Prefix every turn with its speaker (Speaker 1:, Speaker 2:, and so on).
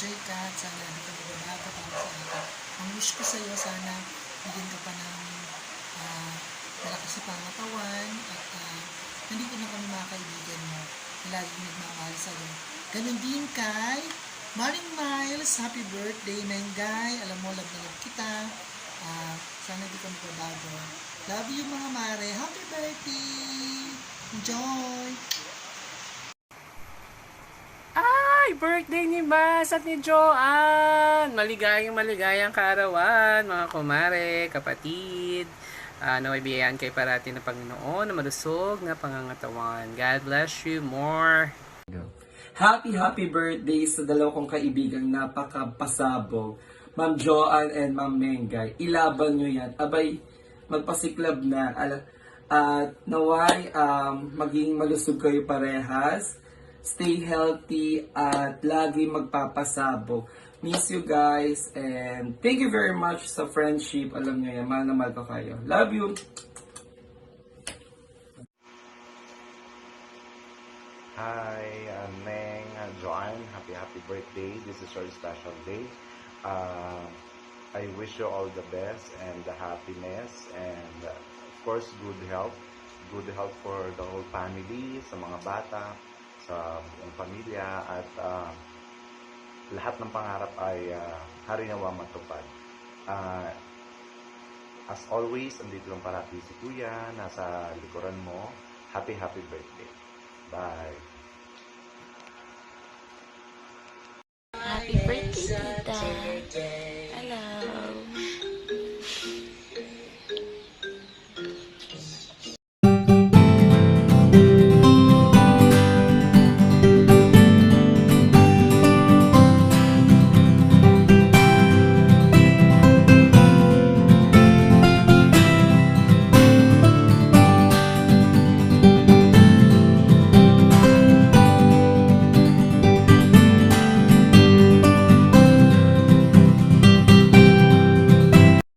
Speaker 1: nag-enjoy ka at sana hindi ka magbabago para sa akin. Ang wish ko sa iyo, sana bigyan ka pa ng malakas sa pangatawan at nandito na kami mga kaibigan mo na laging nagmamahal sa iyo. Ganun din kay Maring Miles, happy birthday, Menggay. Alam mo, love na love kita. Sana di ka magbabago. Love you mga mare. Happy birthday! Enjoy!
Speaker 2: Ay, birthday ni Bas at ni Joanne! Maligayang kaarawan, mga kumare, kapatid. Naway biyayaan kay parati ng Panginoon na malusog na pangangatawan. God bless you more.
Speaker 3: Happy birthday sa dalawa kong kaibigang napakapasabog, Ma'am Joanne and Ma'am Mengay. Ilaban nyo yan. Abay, magpasiklab na. At naway, maging malusog kayo parehas. Stay healthy at lagi magpapasabog. Miss you guys and thank you very much sa friendship. Alam nyo yan, mahal na mahal ko kayo. Love you!
Speaker 4: Hi, Meng, Joanne, happy birthday. This is your special day. I wish you all the best and the happiness and of course good health. Good health for the whole family, sa mga bata, sa buong pamilya at lahat ng pangarap ay harinawa matupad. As always, andito lang parati si Kuya, nasa likuran mo. Happy birthday. Bye.
Speaker 5: Happy birthday, Tita.